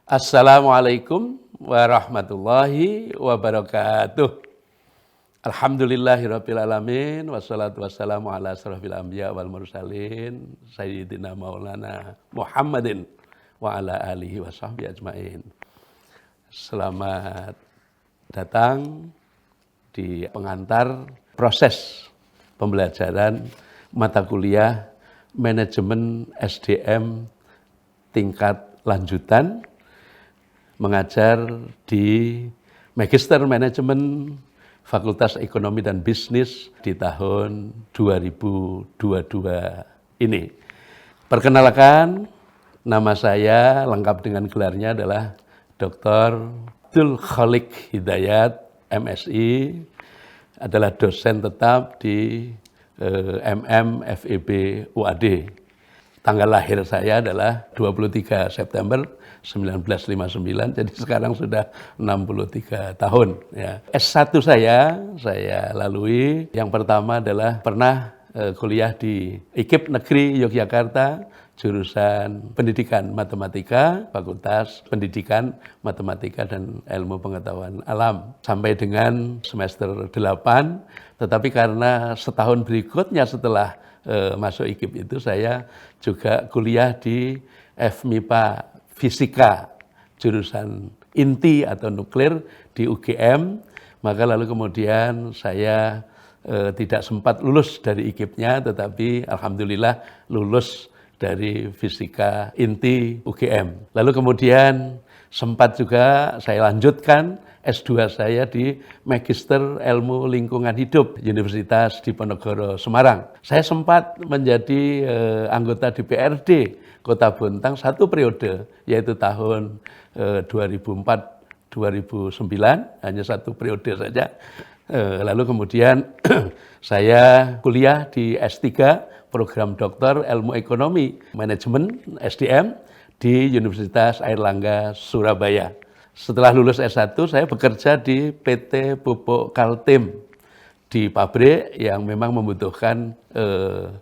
Assalamualaikum warahmatullahi wabarakatuh. Alhamdulillahirabbil alamin wassalatu wassalamu ala asrofil anbiya wal mursalin sayyidina maulana Muhammadin wa ala alihi washabbihi ajmain. Selamat datang di pengantar proses pembelajaran mata kuliah manajemen SDM tingkat lanjutan mengajar di Magister Manajemen Fakultas Ekonomi dan Bisnis di tahun 2022 ini. Perkenalkan, nama saya lengkap dengan gelarnya adalah Dr. Abdul Khalik Hidayat, MSI, adalah dosen tetap di FEB UAD. Tanggal lahir saya adalah 23 September 1959, jadi sekarang sudah 63 tahun. Ya. S1 saya lalui, yang pertama adalah pernah kuliah di IKIP Negeri Yogyakarta, jurusan Pendidikan Matematika, Fakultas Pendidikan Matematika dan Ilmu Pengetahuan Alam. Sampai dengan semester 8, tetapi karena setahun berikutnya setelah masuk IKIP itu saya juga kuliah di FMIPA Fisika, jurusan inti atau nuklir di UGM, maka lalu kemudian saya tidak sempat lulus dari IKIP-nya, tetapi alhamdulillah lulus dari Fisika inti UGM. Lalu kemudian sempat juga saya lanjutkan S2 saya di Magister Ilmu Lingkungan Hidup Universitas Diponegoro Semarang. Saya sempat menjadi anggota DPRD Kota Bontang satu periode, yaitu tahun 2004-2009, hanya satu periode saja. Lalu kemudian saya kuliah di S3, program Doktor Ilmu Ekonomi Manajemen SDM di Universitas Airlangga Surabaya. Setelah lulus S1, saya bekerja di PT Pupuk Kaltim, di pabrik yang memang membutuhkan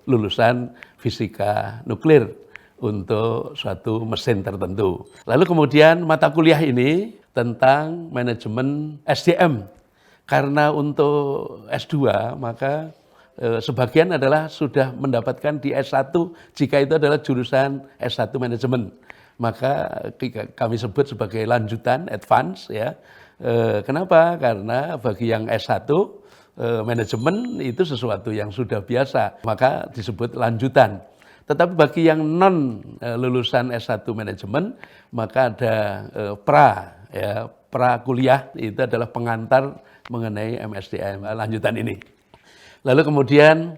lulusan fisika nuklir untuk suatu mesin tertentu. Lalu kemudian mata kuliah ini tentang manajemen SDM. Karena untuk S2 maka sebagian adalah sudah mendapatkan di S1 jika itu adalah jurusan S1 manajemen. Maka kami sebut sebagai lanjutan, advance ya. Kenapa? Karena bagi yang S1 manajemen itu sesuatu yang sudah biasa, maka disebut lanjutan. Tetapi bagi yang non lulusan S1 manajemen, maka ada pra kuliah, itu adalah pengantar mengenai MSDM lanjutan ini. Lalu kemudian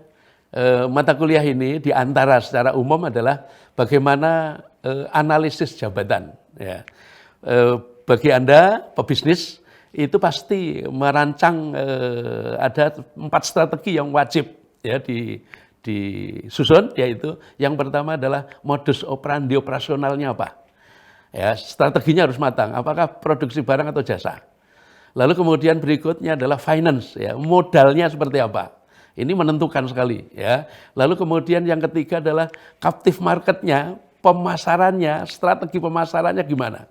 mata kuliah ini diantara secara umum adalah bagaimana analisis jabatan. Ya. Bagi Anda pebisnis itu pasti merancang ada 4 strategi yang wajib ya disusun, yaitu yang pertama adalah modus operandi operasionalnya apa. Ya, strateginya harus matang, apakah produksi barang atau jasa. Lalu kemudian berikutnya adalah finance, ya, modalnya seperti apa. Ini menentukan sekali. Ya. Lalu kemudian yang ketiga adalah captive marketnya, pemasarannya, strategi pemasarannya gimana.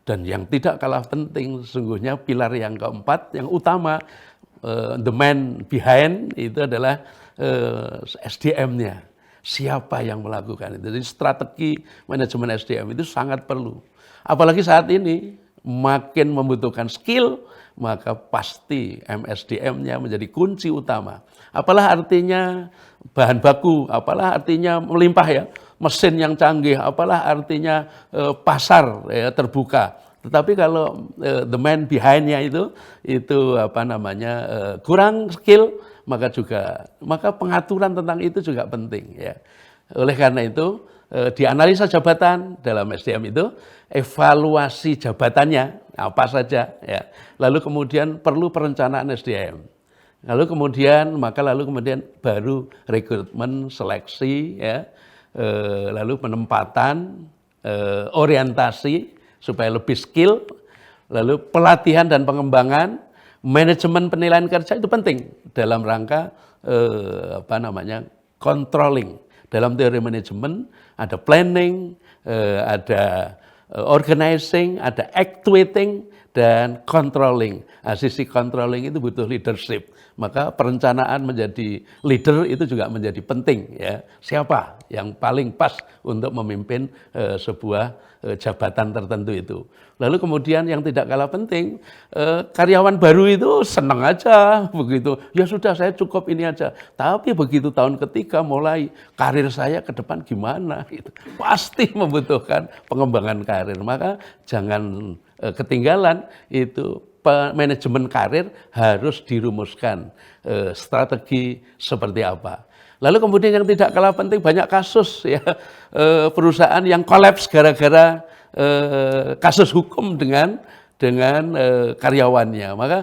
Dan yang tidak kalah penting sesungguhnya pilar yang keempat, yang utama, the man behind itu adalah SDM-nya. Siapa yang melakukan itu. Jadi strategi manajemen SDM itu sangat perlu. Apalagi saat ini makin membutuhkan skill, maka pasti MSDM-nya menjadi kunci utama. Apalah artinya bahan baku, apalah artinya melimpah ya, mesin yang canggih, apalah artinya pasar ya, terbuka. Tetapi kalau the man behind-nya itu kurang skill, maka pengaturan tentang itu juga penting ya. Oleh karena itu di analisa jabatan dalam SDM itu evaluasi jabatannya apa saja ya. Lalu kemudian perlu perencanaan SDM. Lalu kemudian baru rekrutmen, seleksi ya. Lalu penempatan, orientasi supaya lebih skill, lalu pelatihan dan pengembangan. Manajemen penilaian kerja itu penting dalam rangka controlling. Dalam teori manajemen ada planning, ada organizing, ada actuating, dan controlling. Nah, sisi controlling itu butuh leadership. Maka perencanaan menjadi leader itu juga menjadi penting. Ya. Siapa yang paling pas untuk memimpin sebuah jabatan tertentu itu. Lalu kemudian yang tidak kalah penting, karyawan baru itu senang aja begitu. Ya sudah, saya cukup ini aja. Tapi begitu tahun ketiga mulai karir saya ke depan gimana? Gitu. Pasti membutuhkan pengembangan karir. Maka jangan ketinggalan itu manajemen karir harus dirumuskan strategi seperti apa. Lalu kemudian yang tidak kalah penting, banyak kasus ya perusahaan yang kolaps gara-gara kasus hukum dengan karyawannya. Maka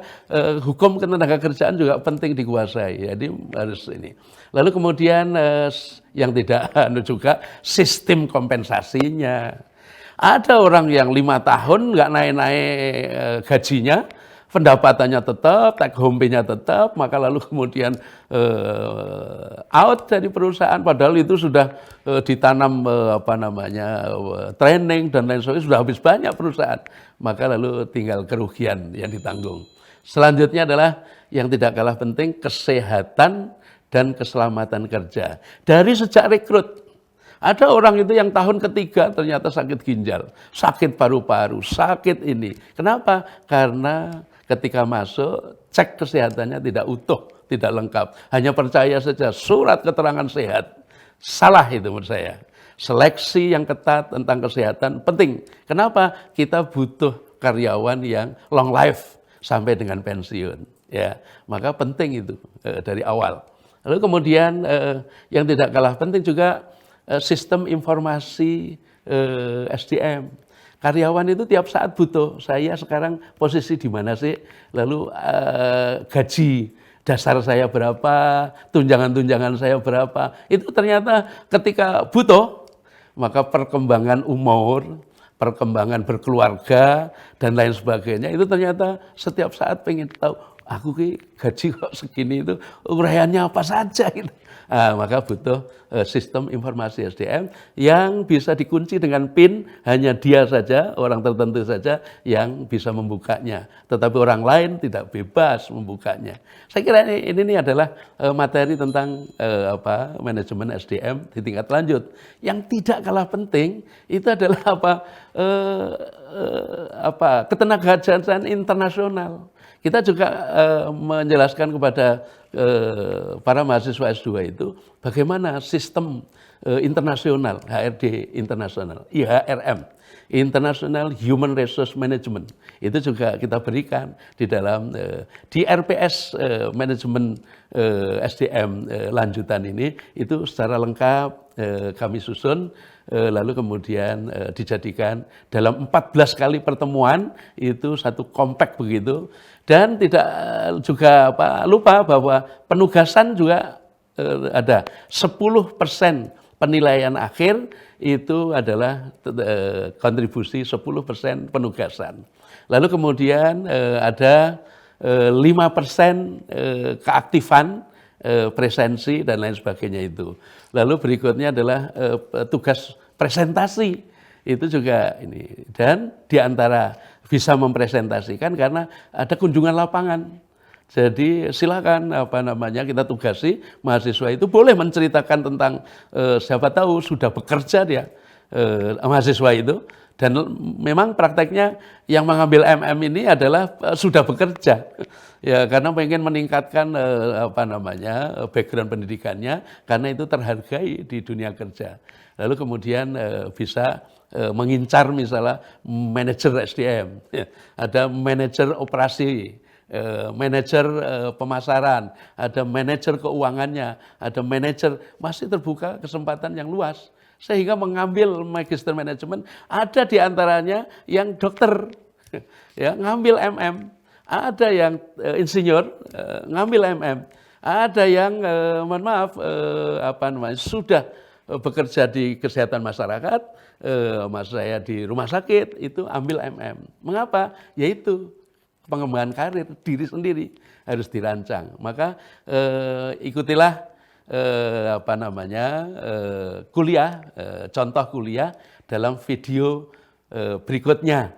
hukum ketenagakerjaan juga penting dikuasai. Jadi harus ini. Lalu kemudian yang tidak juga sistem kompensasinya. Ada orang yang 5 tahun nggak naik-naik gajinya, pendapatannya tetap, take home pay-nya tetap, maka lalu kemudian out dari perusahaan, padahal itu sudah ditanam training dan lain sebagainya, sudah habis banyak perusahaan, maka lalu tinggal kerugian yang ditanggung. Selanjutnya adalah yang tidak kalah penting, kesehatan dan keselamatan kerja. Dari sejak rekrut, ada orang itu yang tahun ketiga ternyata sakit ginjal, sakit paru-paru, sakit ini. Kenapa? Karena ketika masuk, cek kesehatannya tidak utuh, tidak lengkap. Hanya percaya saja surat keterangan sehat. Salah itu menurut saya. Seleksi yang ketat tentang kesehatan penting. Kenapa? Kita butuh karyawan yang long life sampai dengan pensiun. Ya, maka penting itu dari awal. Lalu kemudian yang tidak kalah penting juga sistem informasi SDM. Karyawan itu tiap saat butuh, saya sekarang posisi di mana sih, lalu gaji dasar saya berapa, tunjangan-tunjangan saya berapa, itu ternyata ketika butuh, maka perkembangan umur, perkembangan berkeluarga, dan lain sebagainya, itu ternyata setiap saat pengen tahu, aku gaji kok segini itu, uraiannya apa saja gitu. Maka butuh sistem informasi SDM yang bisa dikunci dengan PIN, hanya dia saja, orang tertentu saja yang bisa membukanya. Tetapi orang lain tidak bebas membukanya. Saya kira ini adalah materi tentang manajemen SDM di tingkat lanjut. Yang tidak kalah penting itu adalah ketenagakerjaan internasional. Kita juga menjelaskan kepada para mahasiswa S2 itu bagaimana sistem internasional, HRD internasional, IHRM, International Human Resource Management, itu juga kita berikan di dalam di RPS manajemen SDM lanjutan ini, itu secara lengkap kami susun. Lalu kemudian dijadikan dalam 14 kali pertemuan, itu satu compact begitu. Dan tidak juga lupa bahwa penugasan juga ada 10% penilaian akhir itu adalah kontribusi 10% penugasan. Lalu kemudian ada 5% keaktifan, presensi dan lain sebagainya itu. Lalu berikutnya adalah tugas presentasi, itu juga ini. Dan diantara bisa mempresentasikan karena ada kunjungan lapangan. Jadi silakan kita tugasi mahasiswa itu boleh menceritakan tentang siapa tahu sudah bekerja dia mahasiswa itu, dan memang prakteknya yang mengambil MM ini adalah sudah bekerja. Ya, karena pengen meningkatkan background pendidikannya, karena itu terhargai di dunia kerja. Lalu kemudian bisa mengincar misalnya manajer SDM, ada manajer operasi, manajer pemasaran, ada manajer keuangannya, ada manajer, masih terbuka kesempatan yang luas. Sehingga mengambil magister manajemen, ada di antaranya yang dokter, ya, ngambil MM. Ada yang insinyur ngambil MM, ada yang sudah bekerja di kesehatan masyarakat, mas saya di rumah sakit itu ambil MM. Mengapa? Yaitu pengembangan karir diri sendiri harus dirancang. Maka ikutilah kuliah, contoh kuliah dalam video berikutnya.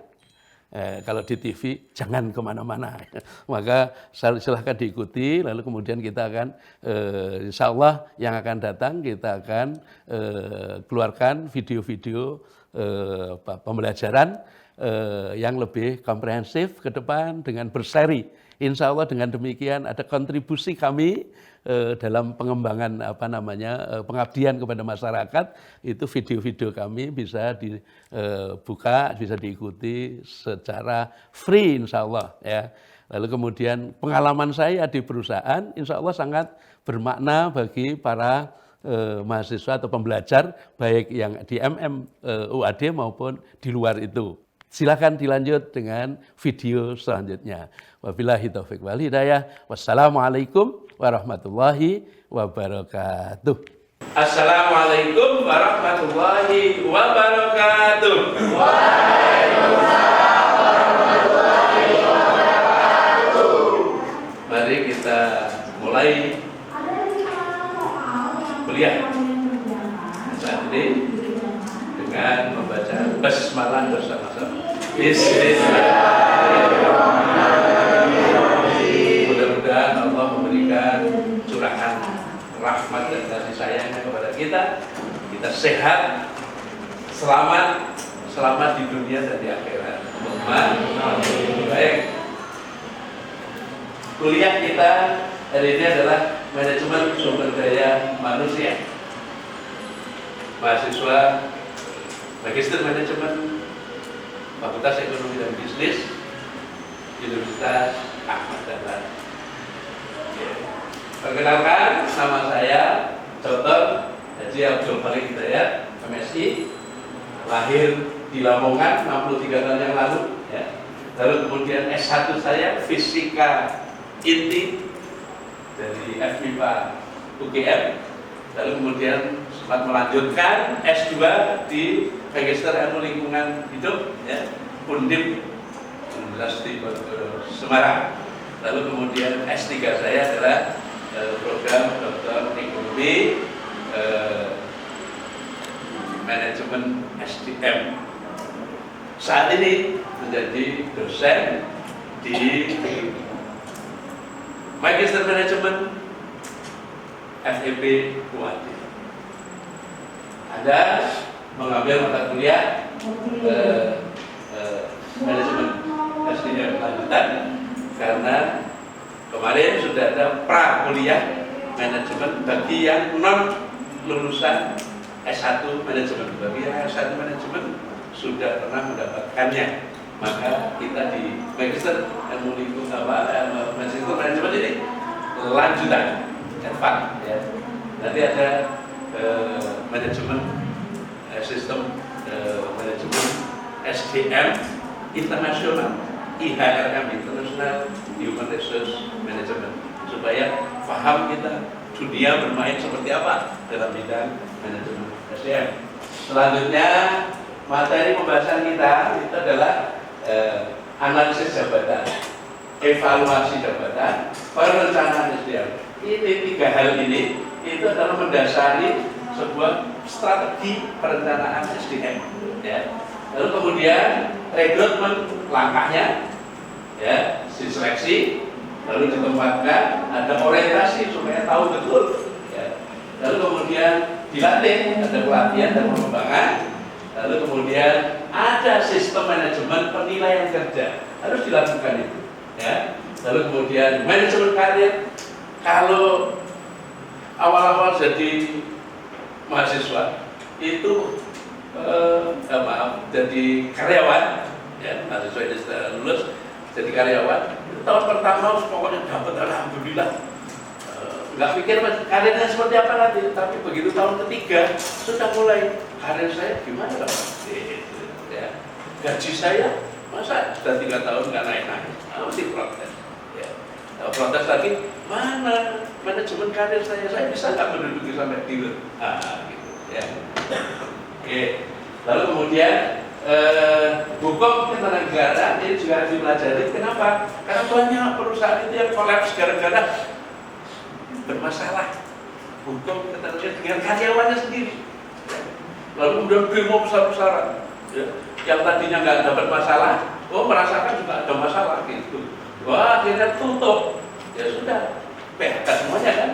Kalau di TV jangan kemana-mana, maka silahkan diikuti. Lalu kemudian kita akan, insya Allah yang akan datang kita akan keluarkan video-video pembelajaran yang lebih komprehensif ke depan dengan berseri. Insya Allah dengan demikian ada kontribusi kami dalam pengembangan pengabdian kepada masyarakat. Itu video-video kami bisa dibuka, bisa diikuti secara free insya Allah ya. Lalu kemudian pengalaman saya di perusahaan insya Allah sangat bermakna bagi para mahasiswa atau pembelajar baik yang di UAD maupun di luar itu. Silakan dilanjut dengan video selanjutnya. Wabillahi taufiq wal hidayah. Wassalamualaikum warahmatullahi wabarakatuh. Assalamualaikum warahmatullahi wabarakatuh. Waalaikumsalam warahmatullahi wabarakatuh. Mari kita mulai kuliah saat ini dengan membaca basmalah bersama-sama. Bismillahirrahmanirrahim. Mudah-mudahan Allah memberikan curahan rahmat dan kasih sayangnya kepada kita. Kita sehat, selamat di dunia dan di akhirat. Baik. Kuliah kita hari ini adalah manajemen sumber daya manusia. Mahasiswa Magister Manajemen Fakultas Ekonomi dan Bisnis Universitas Ahmad Dahlan. Perkenalkan, nama saya Dr. Haji Abdul Khalik Hidayat, MSI, lahir di Lamongan 63 tahun yang lalu. Ya. Lalu kemudian S1 saya Fisika Inti dari FMIPA UGM. Lalu kemudian sempat melanjutkan S2 di Magister Ilmu Lingkungan Hidup, ya, Undip Universitas Semarang. Lalu kemudian S3 saya adalah program Dr. Ekonomi Manajemen SDM. Saat ini menjadi dosen di Magister Manajemen FEB UAD. Anda mengambil mata kuliah manajemen SDM lanjutan karena kemarin sudah ada pra kuliah manajemen bagi yang non lulusan S1 manajemen. Bagi yang S1 manajemen sudah pernah mendapatkannya, maka kita di Magister Ilmu Lingkungan Magister Manajemen ini lanjutan advance ya. Nanti ada manajemen sistem manajemen SDM internasional, IHRM, International Human Resource Management, supaya paham kita dunia bermain seperti apa dalam bidang manajemen SDM. Selanjutnya materi pembahasan kita itu adalah analisis jabatan, evaluasi jabatan, perencanaan SDM. Ini 3 hal ini itu adalah mendasari sebuah strategi perencanaan SDM. Ya. Lalu kemudian rekrutmen langkahnya, ya, diseleksi, lalu ditempatkan, ada orientasi supaya tahu betul. Ya. Lalu kemudian dilatih, ada pelatihan dan pengembangan. Lalu kemudian ada sistem manajemen penilaian kerja, harus dilakukan itu. Ya. Lalu kemudian manajemen karir. Kalau awal-awal jadi mahasiswa itu jadi karyawan, ya, mahasiswa ini sudah lulus jadi karyawan, tahun pertama pokoknya dapat alhamdulillah, nggak pikir karirnya seperti apa nanti, tapi begitu tahun ketiga sudah mulai karir saya gimana dong, ya, gaji saya masa sudah 3 tahun nggak naik-naik, mesti protes. Protes lagi, mana manajemen karir saya bisa nggak menduduki sampai dealer? Gitu, ya. Oke. Lalu kemudian hukum ketenaganegaraan ini juga harus dipelajari. Kenapa? Karena banyak perusahaan itu yang kolaps gara-gara bermasalah hukum ketenaganegaraan dengan karyawannya sendiri. Lalu kemudian demo besar-besaran. Ya. yang tadinya nggak dapat masalah, oh merasakan juga ada masalah gitu. Wah, akhirnya tutup. Ya sudah, PHK semuanya kan.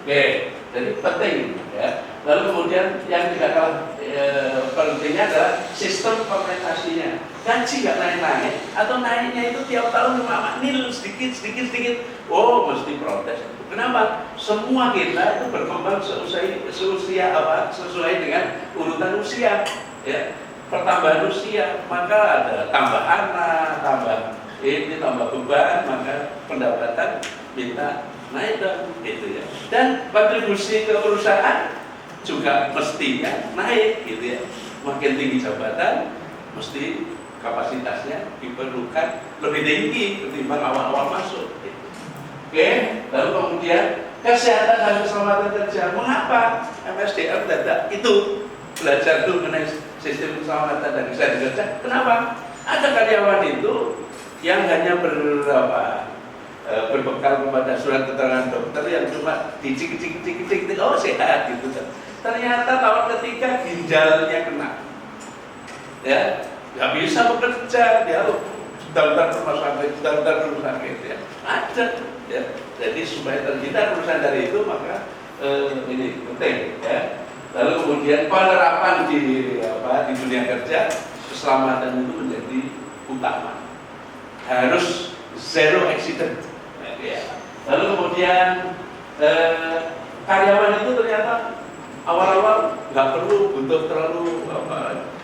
Oke, jadi penting ya. Lalu kemudian yang tidak kalah pentingnya adalah sistem kompensasinya. Gaji nggak naik-naik atau naiknya itu tiap tahun cuma nil sedikit. Oh, mesti protes. Kenapa? Semua kita itu berkembang sesuai dengan urutan usia. Ya, pertambahan usia, maka ada tambah anak, tambah beban, maka pendapatan minta naik dong, gitu ya. Dan kontribusi ke perusahaan juga mestinya naik, gitu ya. Makin tinggi jabatan, mesti kapasitasnya diperlukan lebih tinggi ketimbang awal-awal masuk. Gitu. Oke, lalu kemudian kesehatan dan keselamatan kerja. Mengapa MSDM dadak itu belajar dulu mengenai sistem keselamatan dan kesehatan kerja? Kenapa? Ada karyawan itu yang hanya berbekal kepada surat keterangan dokter yang cuma dicik oh sehat gitu. Ternyata tahun ketiga ginjalnya kena, ya nggak bisa bekerja, dia daftar rumah sakit, ya ada, ya. Jadi supaya terhindar perusahaan dari itu maka ini penting, ya. Lalu kemudian penerapan di dunia kerja keselamatan itu menjadi utama. Harus zero accident. Ya. Lalu kemudian karyawan itu ternyata awal-awal nggak perlu butuh terlalu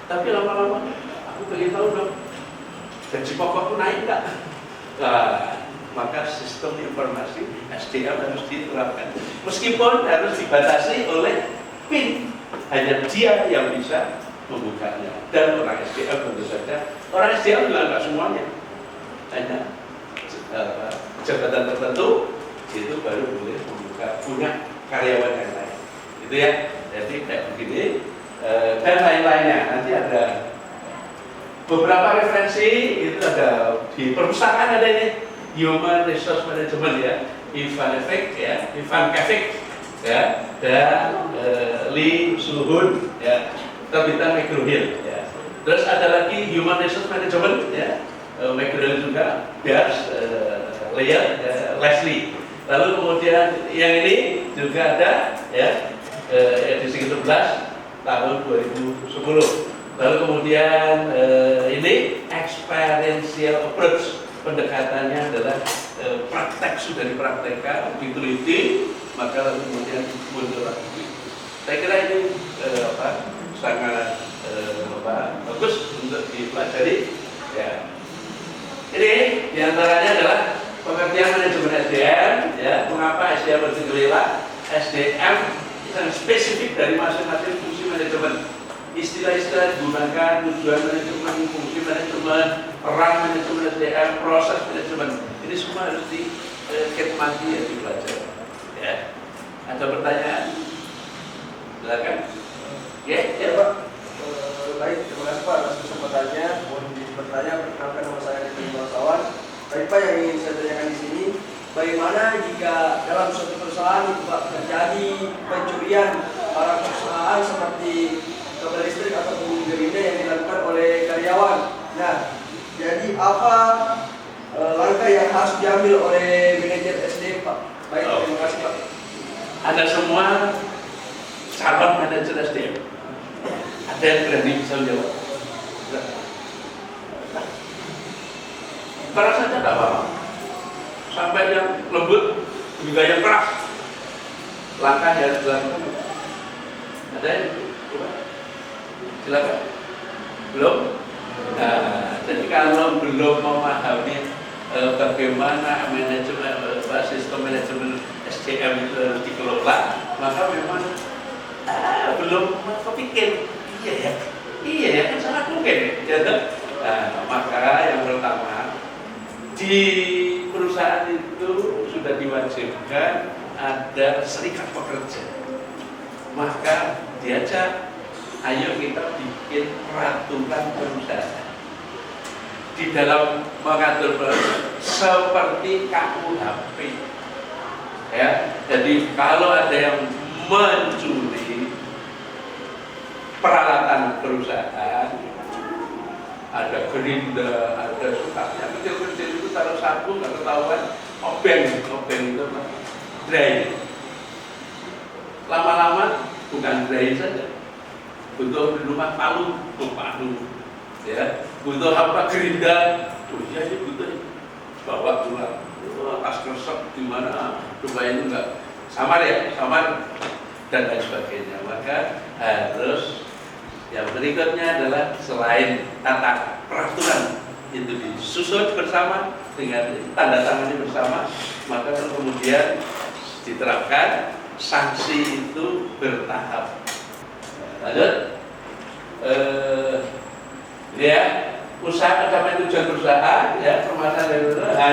tapi lama-lama aku pengen tahu dong gaji pokokku naik nggak? Nah, maka sistem informasi SDM harus diterapkan. Meskipun harus dibatasi oleh PIN, hanya dia yang bisa membukanya. Dan orang SDM tentu saja, orang SDM juga nggak semuanya. Hanya jabatan tertentu itu baru boleh punya karyawan yang lain, gitu ya. Jadi kayak begini dan lain-lainnya. Nanti ada beberapa referensi, itu ada di perpustakaan, ada ini Human Resource Management ya, Ivan Kevik ya, dan Lee Suhun ya, terbitan McGraw-Hill ya. Terus ada lagi Human Resource Management ya, McGraw-Hill juga, Bears, Leslie. Lalu kemudian yang ini juga ada ya, edisi ke-11 tahun 2010. Lalu kemudian ini experiential approach, pendekatannya adalah praktek, sudah dipraktekkan, diteliti, maka lalu kemudian muncul lagi. Saya kira ini sangat bagus untuk dipelajari. Ya. Ini diantaranya adalah pengertian manajemen SDM. Ya, mengapa SDM bergejolak? SDM sangat spesifik dari masing-masing fungsi manajemen. Istilah-istilah digunakan, tujuan manajemen, fungsi manajemen, peran manajemen SDM, proses manajemen. Ini semua harus diketmati ya, dipelajari. Ya. Ada pertanyaan? Silakan. Ya, Pak. Baik, terima kasih Pak atas kesempatannya. Mohon bertanya, perkenalkan nama saya Dedy Wartawan. Baik Pak, yang ingin saya tanyakan di sini, bagaimana jika dalam suatu perusahaan itu Pak terjadi pencurian barang perusahaan seperti kabel listrik ataupun gerinda yang dilakukan oleh karyawan. Nah, jadi apa langkah yang harus diambil oleh manajer SDM Pak? Baik, terima kasih Pak. Ada semua calon manajer SDM. Ada yang berani bisa menjawab? Karena saja tidak apa-apa. Sampai yang lembut juga yang keras. Langkah yang harus dilakukan. Ada yang? Silakan. Belum? Nah, jadi kalau belum memahami bagaimana manajemen sistem manajemen SDM itu harus dikelola, maka memang belum kepikir. Iya ya, kan sangat mungkin. Ya, nah, maka yang pertama, di perusahaan itu sudah diwajibkan ada serikat pekerja. Maka diajak, ayo kita bikin peraturan perusahaan. Di dalam mengatur perusahaan seperti KUHP. Ya, jadi kalau ada yang mencuri peralatan perusahaan, ada gerinda, ada suka yang kecil-kecil itu taruh sapu nggak ketahuan, obeng itu apa? Dry. Lama-lama bukan dry saja, butuh di rumah palu, ya, butuh apa gerinda, iya ini butuh bawa pulang, pas kresek di mana supaya itu enggak samar ya, samar dan lain sebagainya. Maka harus yang berikutnya adalah selain tata peraturan itu disusun bersama dengan tanda tangannya bersama, maka kemudian diterapkan sanksi itu bertahap. Lanjut, ya usaha ada tujuan perusahaan, ya permasalahan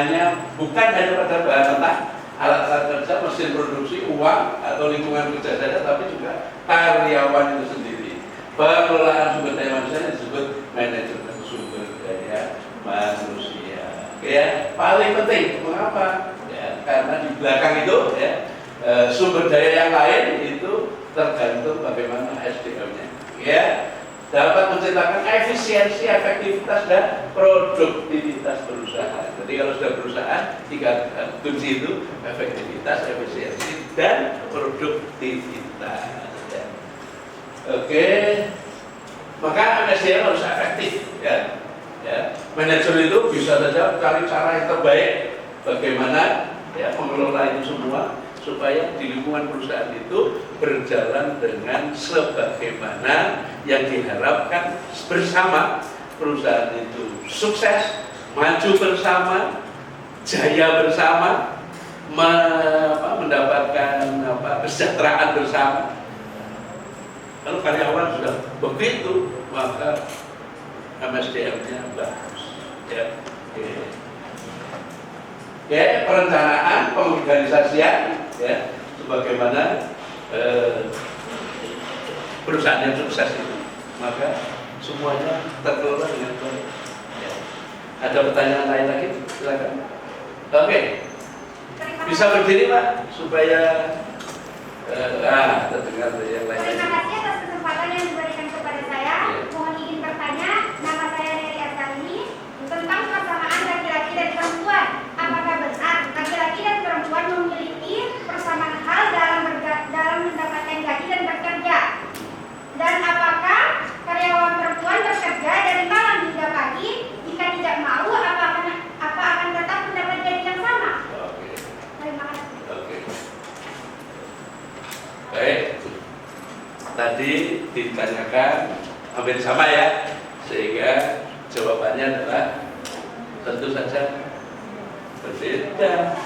itu bukan hanya pada bahan mentah, alat-alat kerja, mesin produksi, uang atau lingkungan kerja saja, tapi juga karyawan itu sendiri. Pengelolaan sumber daya manusia disebut manajemen sumber daya manusia. Ya, paling penting. Mengapa? Ya, karena di belakang itu, ya, sumber daya yang lain itu tergantung bagaimana SDM-nya. Ya, dapat menciptakan efisiensi, efektivitas dan produktivitas perusahaan. Jadi kalau sudah perusahaan, 3 kunci itu efektivitas, efisiensi, dan produktivitas. Oke, maka MSDM harus efektif, ya. Manajer itu bisa saja cari cara yang terbaik bagaimana ya mengelola itu semua supaya di lingkungan perusahaan itu berjalan dengan sebagaimana yang diharapkan bersama. Perusahaan itu sukses, maju bersama, jaya bersama, mendapatkan kesejahteraan bersama. Kalau karyawan sudah begitu, maka MSDM-nya bagus. Ya. Oke, perencanaan, pengorganisasian, ya, sebagaimana perusahaan yang sukses itu, maka semuanya terkelola dengan baik. Ya. Ada pertanyaan lain lagi? Silakan. Oke, bisa berdiri Pak, supaya terdengar yang lain. Terima kasih atas kesempatan yang diberikan kepada saya. Mohon izin bertanya, nama saya Neri Artani, tentang persamaan laki-laki dan perempuan. Apakah benar laki-laki dan perempuan memiliki persamaan hal dalam mendapatkan gaji dan bekerja? Dan apakah karyawan perempuan bekerja dari malam hingga pagi? Jika tidak mau, apa akan tetap mendapat gaji yang sama? Terima kasih. Baik, tadi ditanyakan hampir sama ya, sehingga jawabannya adalah tentu saja berbeda.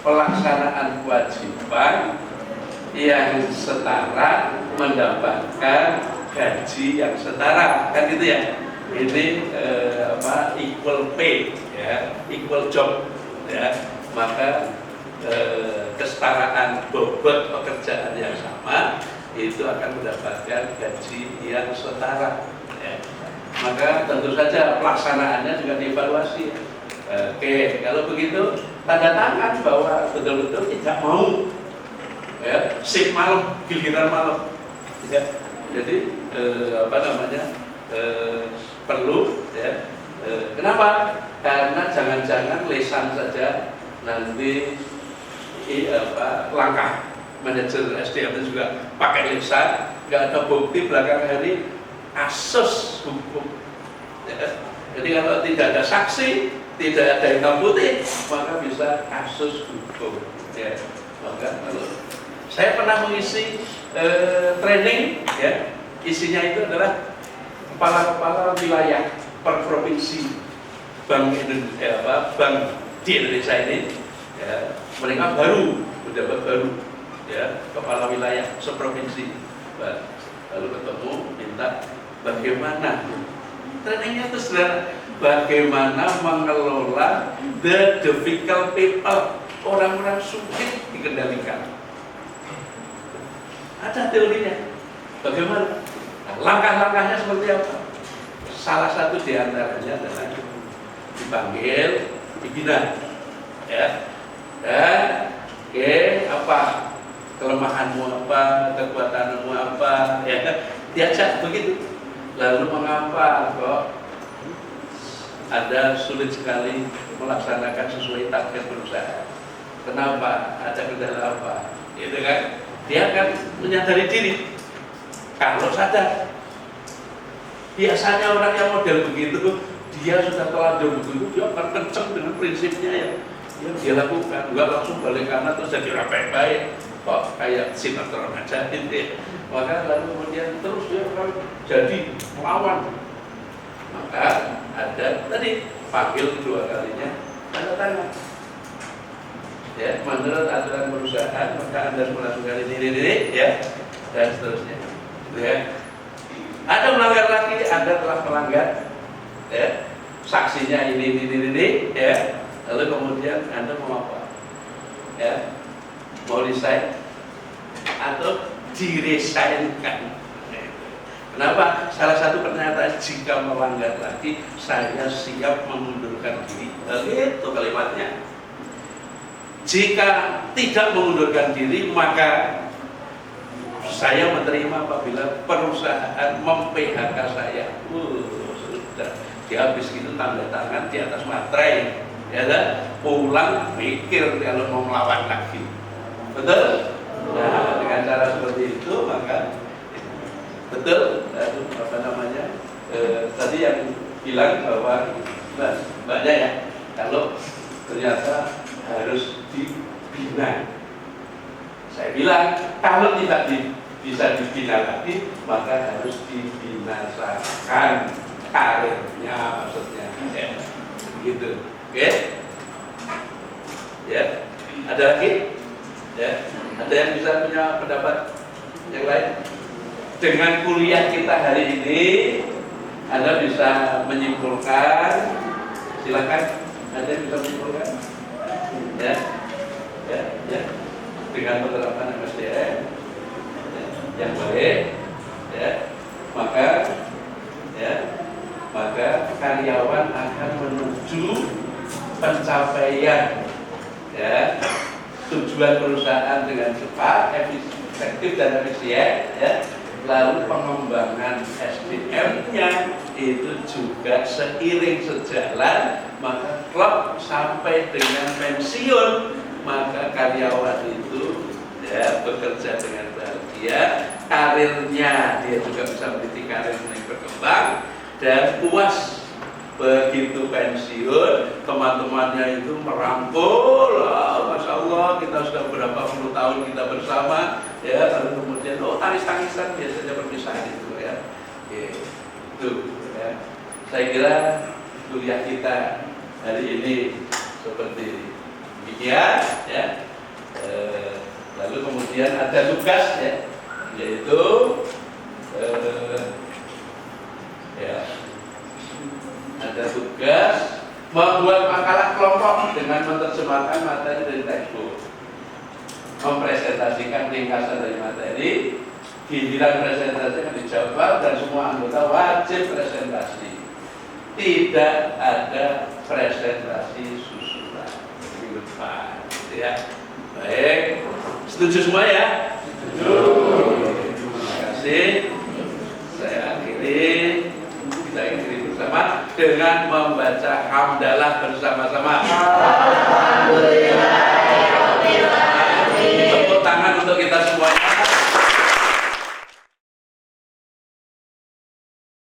Pelaksanaan kewajiban yang setara mendapatkan gaji yang setara, kan gitu ya. Ini equal pay, ya, equal job, ya. Maka kesetaraan bobot pekerjaan yang sama itu akan mendapatkan gaji yang setara, ya. Maka tentu saja pelaksanaannya juga dievaluasi. Oke, kalau begitu tanda tangan bahwa betul-betul tidak mau, ya, shift malam, giliran malam, ya. Jadi perlu, ya. Kenapa? Karena jangan-jangan lesan saja nanti langkah manajer SDM itu juga pakai lisan, nggak ada bukti belakang hari, kasus hukum. Ya. Jadi kalau tidak ada saksi, tidak ada hitam putih, maka bisa kasus hukum. Ya. Maka kalau saya pernah mengisi training, ya, isinya itu adalah kepala-kepala wilayah per provinsi bank di Indonesia ini. Ya, mereka pejabat baru, ya, kepala wilayah seprovinsi. Lalu ketemu, minta bagaimana trainingnya itu sederhana, bagaimana mengelola the difficult people, orang-orang sulit dikendalikan. Ada teorinya, bagaimana? Nah, langkah-langkahnya seperti apa? Salah satu diantaranya adalah dipanggil, dibina, ya. Dan apa kelemahanmu, apa kekuatanmu, apa, ya, diajak begitu. Lalu mengapa kok Anda sulit sekali melaksanakan sesuai target perusahaan. Kenapa? Ada kendala apa? Gitu kan? Dia akan menyadari diri. Kalau sadar, biasanya orang yang model begitu, dia sudah telanjur begitu, dia akan kenceng dengan prinsipnya yang dia lakukan. Enggak langsung balik kanan terus jadi orang baik-baik. Kok kayak sinetron aja gitu ya. Maka lalu kemudian terus dia akan jadi melawan. Maka ada tadi panggil kedua kalinya tanda tangan. Ya, menurut aturan perusahaan maka Anda harus melakukan ini ya dan seterusnya. Gitu ya. Ada melanggar lagi, Anda telah melanggar ya. Saksinya ini ya. Lalu kemudian Anda mau apa? Ya. Mau resign atau diresainkan. Kenapa? Salah satu pernyataan jika melanggar lagi saya siap mengundurkan diri. Itu kalimatnya. Jika tidak mengundurkan diri maka saya menerima apabila perusahaan mem-PHK saya. Sudah dihabis itu tanda tangan di atas materai. Ya kan? Pulang mikir kalau mau melawan lagi. Betul? Nah, dengan cara seperti itu maka betul, apa namanya? Tadi yang bilang bahwa mbaknya ya, kalau ternyata harus dibina. Saya bilang kalau tidak bisa dibina lagi, maka harus dibinasakan karirnya, maksudnya. Ya, begitu. Oke? Ya, ada lagi? Ya, ada yang bisa punya pendapat yang lain? Dengan kuliah kita hari ini, Anda bisa menyimpulkan. Silakan, ada yang bisa menyimpulkan? Ya, dengan penerapan MSDM yang baik, maka karyawan akan menuju pencapaian tujuan perusahaan dengan cepat, efektif dan efisien. Lalu pengembangan SDM-nya itu juga seiring sejalan, maka klub sampai dengan pensiun, maka karyawan itu bekerja dengan bahagia, karirnya dia juga bisa menjadi karir yang berkembang dan puas. Begitu pensiun, teman-temannya itu merangkul, Masya Allah kita sudah berapa puluh tahun kita bersama, lalu kemudian tangis-tangisan biasanya perpisahan itu ya. Itu ya. Saya kira kuliah kita hari ini seperti demikian ya. Lalu kemudian ada tugas ya, yaitu ada tugas membuat makalah kelompok dengan menerjemahkan materi dari textbook, mempresentasikan ringkasan dari materi, giliran presentasi akan dijawab dan semua anggota wajib presentasi. Tidak ada presentasi susulan minggu depan, ya. Baik, setuju semua ya? Setuju. Terima kasih. Saya akhiri. Kita akhiri bersama dengan membaca hamdalah bersama-sama. Alhamdulillah. Tepuk tangan untuk kita semuanya.